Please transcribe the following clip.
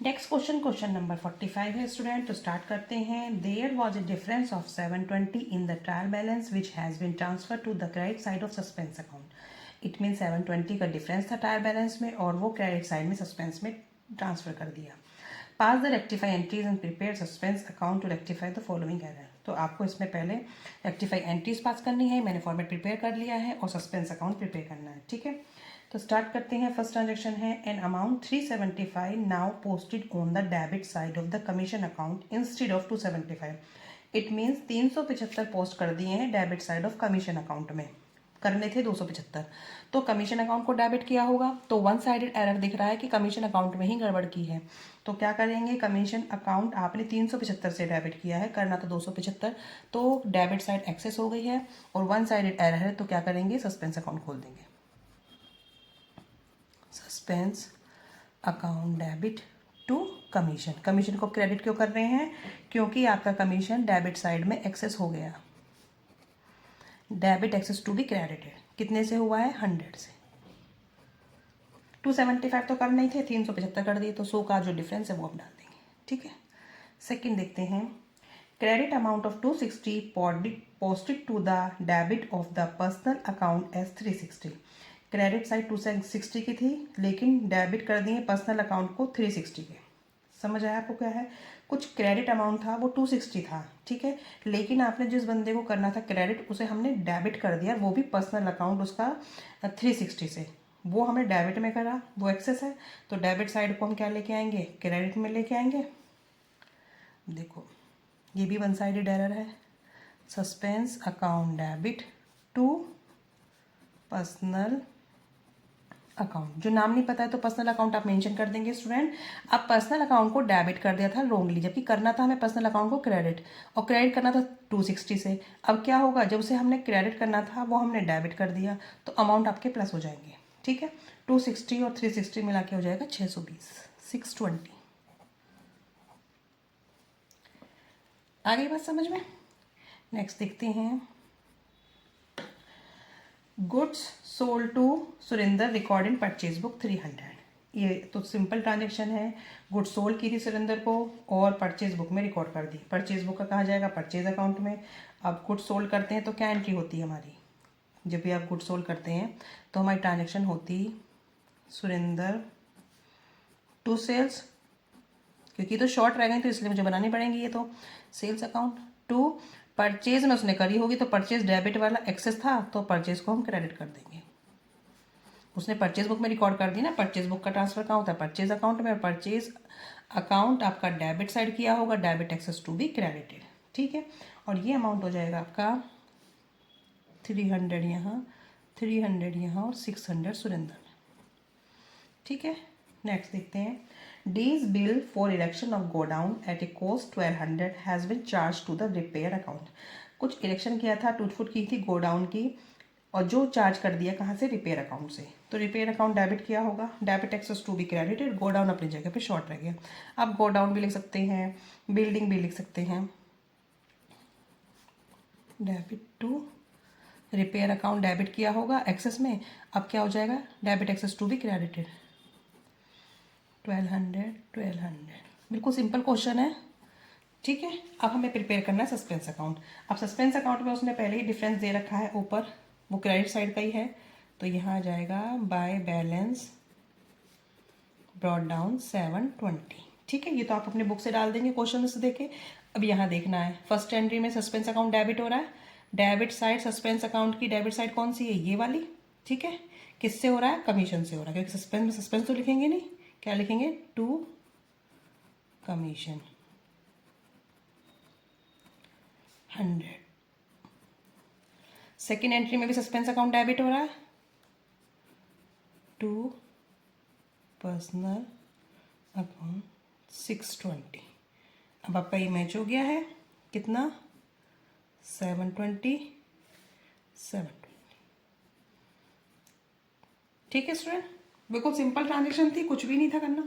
Next question, question number 45 है student. तो start करते हैं। There was a difference of 720 in the trial balance which has been transfer to the credit side of suspense account. It mean 720 का difference था trial balance में और वो credit side में सस्पेंस में ट्रांसफर कर दिया। Pass the rectify entries and prepare suspense account to rectify the following error. तो आपको इसमें पहले रेक्टिफाई एंट्रीज पास करनी है, मैंने फॉर्मेट प्रिपेयर कर लिया है, और सस्पेंस अकाउंट प्रिपेयर करना है। ठीक है, तो स्टार्ट करते हैं। फर्स्ट ट्रांजेक्शन है an amount 375 now posted on the debit side of the commission account instead of 275। It means 375 post कर दिए हैं debit side of commission account में, करने थे 275। तो कमीशन अकाउंट को डेबिट किया होगा, तो वन साइडेड एरर दिख रहा है कि कमीशन अकाउंट में ही गड़बड़ की है। तो क्या करेंगे, कमीशन अकाउंट आपने 375 से डेबिट किया है, करना था 275, तो डेबिट साइड एक्सेस हो गई है और वन साइडेड एरर है, तो क्या करेंगे, सस्पेंस अकाउंट खोल देंगे। Suspense account debit to commission. Commission को क्रेडिट क्यों कर रहे हैं, क्योंकि आपका कमीशन डेबिट साइड में एक्सेस हो गया। Debit excess to be credited कितने से हुआ है, 100 से। 275 तो कर नहीं थे, 375 कर दिए, तो 100 का जो डिफरेंस है वो आप डाल देंगे। ठीक है, सेकंड देखते हैं। Credit amount of 260 posted to the debit of the personal account as 360। Credit side 260 की थी, लेकिन डेबिट कर दिए पर्सनल अकाउंट को 360 के। समझ आया आपको क्या है, कुछ क्रेडिट अमाउंट था वो 260 था, ठीक है, लेकिन आपने जिस बंदे को करना था क्रेडिट उसे हमने डेबिट कर दिया, वो भी पर्सनल अकाउंट उसका 360 से, वो हमने डेबिट में करा, वो एक्सेस है। तो डेबिट साइड को हम क्या लेके आएंगे, क्रेडिट में लेके आएंगे। देखो ये भी वन साइडेड एरर है। Suspense account debit to personal account, जो नाम नहीं पता है तो पर्सनल अकाउंट आप मेंशन कर देंगे स्टूडेंट। अब पर्सनल अकाउंट को डेबिट कर दिया था रोंगली, जबकि करना था हमें पर्सनल अकाउंट को क्रेडिट, और क्रेडिट करना था 260 से। अब क्या होगा, जब उसे हमने क्रेडिट करना था वो हमने डेबिट कर दिया, तो अमाउंट आपके प्लस हो जाएंगे। ठीक है, 260 और 360 मिला के हो जाएगा 620, 620। आ गई बात समझ में। नेक्स्ट देखते हैं। Goods sold to Surendra record in purchase book 300। ये तो सिंपल ट्रांजेक्शन है। गुड्स सोल्ड की थी सुरेंद्र को और परचेज बुक में रिकॉर्ड कर दी। परचेज बुक का कहा जाएगा परचेज अकाउंट में। अब गुड्स सोल्ड करते हैं तो क्या एंट्री होती है हमारी, जब भी आप गुड्स सोल्ड करते हैं तो हमारी ट्रांजेक्शन होती सुरेंद्र टू सेल्स, क्योंकि तो शॉर्ट रह गई तो इसलिए मुझे बनानी पड़ेंगी ये, तो सेल्स अकाउंट टू परचेज में उसने करी होगी, तो परचेज डेबिट वाला एक्सेस था, तो परचेज को हम क्रेडिट कर देंगे। उसने परचेज बुक में रिकॉर्ड कर दी ना, परचेज बुक का ट्रांसफर कहाँ होता है, परचेज अकाउंट में, और परचेज अकाउंट आपका डेबिट साइड किया होगा, debit excess to be credited. ठीक है, और ये अमाउंट हो जाएगा आपका 300 यहाँ, 300 यहाँ, और 600 सुरेंद्र में। ठीक है, नेक्स्ट देखते हैं। D's bill for erection of godown at a cost 1200 has been charged to the repair account। कुछ इरेक्शन किया था, टूट फूट की थी गोडाउन की, और जो चार्ज कर दिया कहाँ से, रिपेयर अकाउंट से। तो रिपेयर अकाउंट डेबिट किया होगा, debit excess to be credited, godown अपनी जगह पे शॉर्ट रह गया। अब गोडाउन भी लिख सकते हैं, बिल्डिंग भी लिख सकते हैं। Debit to repair account debit किया होगा एक्सेस में, अब क्या हो जाएगा, debit excess to be credited 1200। बिल्कुल सिंपल क्वेश्चन है। ठीक है, अब हमें प्रिपेयर करना है सस्पेंस अकाउंट। अब सस्पेंस अकाउंट में उसने पहले ही डिफरेंस दे रखा है ऊपर, वो क्रेडिट साइड का ही है, तो यहाँ आ जाएगा बाय बैलेंस ब्रॉट डाउन 720। ठीक है, ये तो आप अपने बुक से डाल देंगे क्वेश्चन से देखे। अब यहाँ देखना है, फर्स्ट एंट्री में सस्पेंस अकाउंट डेबिट हो रहा है, डेबिट साइड सस्पेंस अकाउंट की डेबिट साइड कौन सी है, ये वाली। ठीक है, किससे हो रहा है, कमीशन से हो रहा है, क्योंकि सस्पेंस में सस्पेंस तो लिखेंगे नहीं, क्या लिखेंगे, टू कमीशन 100। सेकेंड एंट्री में भी सस्पेंस अकाउंट डेबिट हो रहा है, टू पर्सनल अकाउंट 620। अब आपका ये मैच हो गया है, कितना, 720, 720। ठीक है स्टूडेंट, बिल्कुल सिंपल ट्रांजेक्शन थी, कुछ भी नहीं था करना।